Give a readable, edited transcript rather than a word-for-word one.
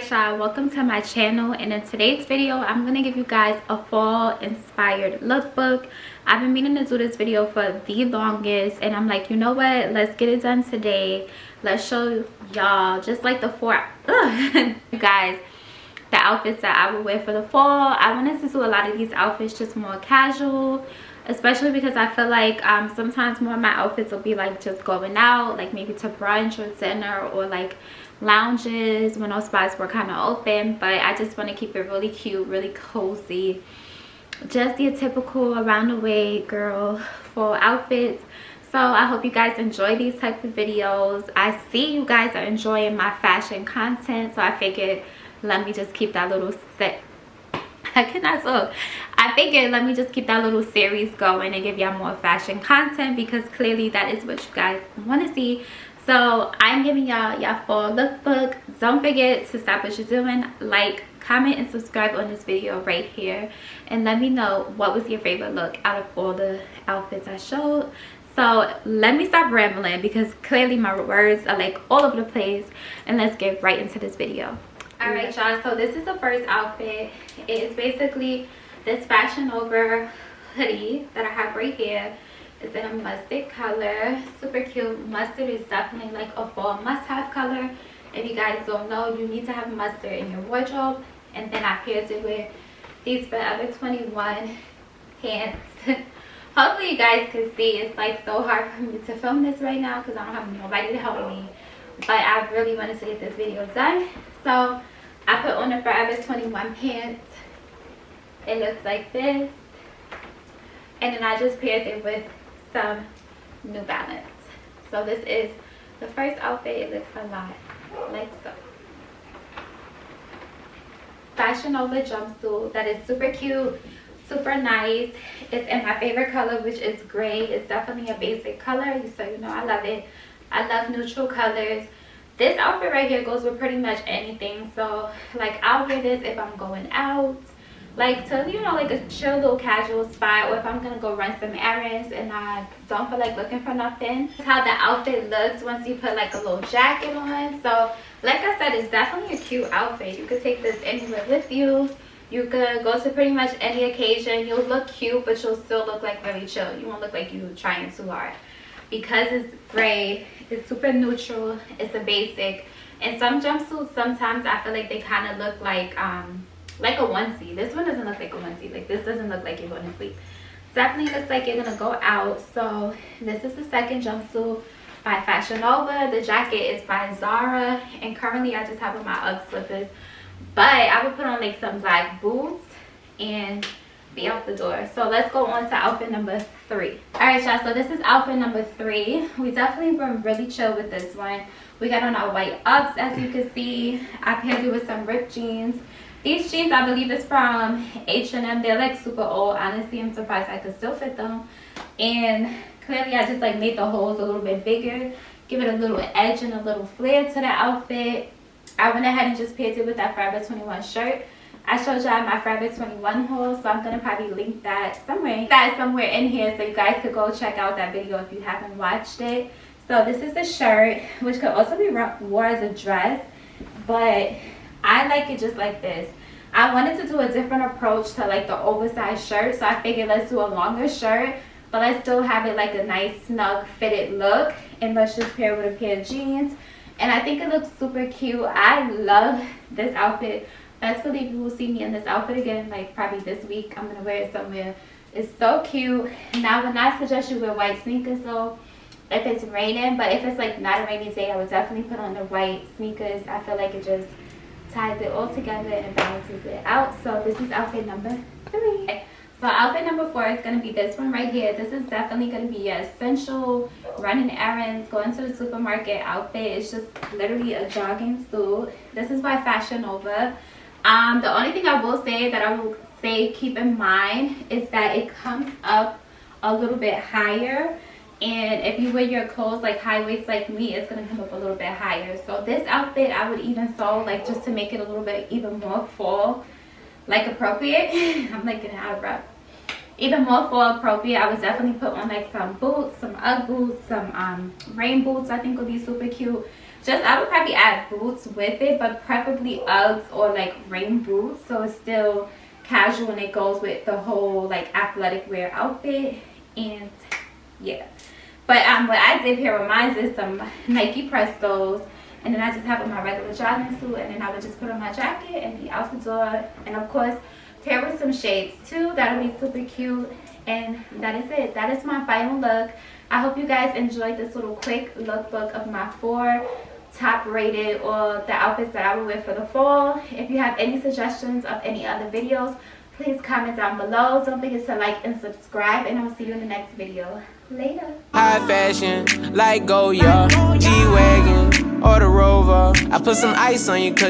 Alright y'all, welcome to my channel, and in today's video I'm going to give you guys a fall inspired lookbook. I've been meaning to do this video for the longest, and I'm like, you know what, let's get it done today. Let's show y'all just like the you guys, the outfits that I would wear for the fall. I wanted to do a lot of these outfits just more casual, especially because I feel like sometimes more of my outfits will be like just going out, like maybe to brunch or dinner, or like lounges when those spots were kind of open. But I just want to keep it really cute, really cozy, just your typical around the way girl fall outfits. So I hope you guys enjoy these type of videos. I see you guys are enjoying my fashion content, so I figured let me just keep that little set. I cannot talk. I figured let me just keep that little series going and give y'all more fashion content, because clearly that is what you guys want to see. So I'm giving y'all fall lookbook. Don't forget to stop what you're doing, like, comment, and subscribe on this video right here, and let me know what was your favorite look out of all the outfits I showed. So let me stop rambling, because clearly my words are like all over the place, and let's get right into this video. All right y'all, so this is the first outfit. It is basically this fashion over hoodie that I have right here. It's in a mustard color, super cute. Mustard is definitely like a fall must-have color. If you guys don't know, you need to have mustard in your wardrobe. And then I paired it with these Forever 21 pants. Hopefully you guys can see. It's like so hard for me to film this right now because I don't have nobody to help me, but I really wanted to get this video done. So I put on the Forever 21 pants. It looks like this, and then I just paired it with some New Balance. So this is the first outfit. It looks a lot like so. Fashion over jumpsuit that is super cute, super nice. It's in my favorite color, which is gray. It's definitely a basic color, so you know I love it. I love neutral colors. This outfit right here goes with pretty much anything. So like I'll wear this if I'm going out, like to, you know, like a chill little casual spot, or if I'm gonna go run some errands and I don't feel like looking for nothing. That's how the outfit looks once you put like a little jacket on. So like I said, it's definitely a cute outfit. You could take this anywhere with you. You could go to pretty much any occasion. You'll look cute, but you'll still look like really chill. You won't look like you're trying too hard, because it's gray, it's super neutral, it's a basic. And some jumpsuits, sometimes I feel like they kind of look like a onesie. This one doesn't look like a onesie. Like this doesn't look like you're going to sleep. Definitely looks like you're gonna go out. So this is the second jumpsuit by Fashion Nova. The jacket is by Zara, and currently I just have on my UGG slippers, but I would put on like some black boots and be out the door. So let's go on to outfit number 3. All right y'all, so this is outfit number 3. We definitely were really chill with this one. We got on our white Uggs, as you can see. I paired it with some ripped jeans. These jeans, I believe, is from H&M. They're like super old. Honestly, I'm surprised I could still fit them. And clearly I just like made the holes a little bit bigger, give it a little edge and a little flair to the outfit. I went ahead and just paired it with that Forever 21 shirt. I showed y'all my Forever 21 haul, so I'm gonna probably link that somewhere in here, so you guys could go check out that video if you haven't watched it. So this is the shirt, which could also be worn as a dress, but I like it just like this. I wanted to do a different approach to like the oversized shirt, so I figured let's do a longer shirt, but let's still have it like a nice snug fitted look, and let's just pair it with a pair of jeans. And I think it looks super cute. I love this outfit. Best believe you will see me in this outfit again, like probably this week. I'm gonna wear it somewhere. It's so cute. Now I would not suggest you wear white sneakers though if it's raining, but if it's like not a rainy day, I would definitely put on the white sneakers. I feel like it just ties it all together and balances it out. So this is outfit number 3. So outfit number 4 is going to be this one right here. This is definitely going to be your essential running errands, going to the supermarket outfit. It's just literally a jogging suit. This is by Fashion Nova. The only thing I will say that I will say keep in mind is that it comes up a little bit higher, and if you wear your clothes like high waist like me, it's gonna come up a little bit higher. So this outfit I would even sew like just to make it a little bit even more fall like appropriate. I'm like getting out of breath. even more fall appropriate, I would definitely put on like some boots, some Ugg boots, some rain boots. I think would be super cute. Just I would probably add boots with it, but preferably Uggs or like rain boots, so it's still casual and it goes with the whole like athletic wear outfit. And yeah, but what I did here with mine is some Nike Prestos, and then I just have on my regular jogging suit, and then I would just put on my jacket and be out the door. And of course pair with some shades too, that'll be super cute. And that is it. That is my final look. I hope you guys enjoyed this little quick lookbook of my 4 top rated or the outfits that I would wear for the fall. If you have any suggestions of any other videos, please comment down below. Don't forget to like and subscribe, and I'll see you in the next video. Later. High fashion, like Goya, G-Wagon, or the Rover. I put some ice on you 'cause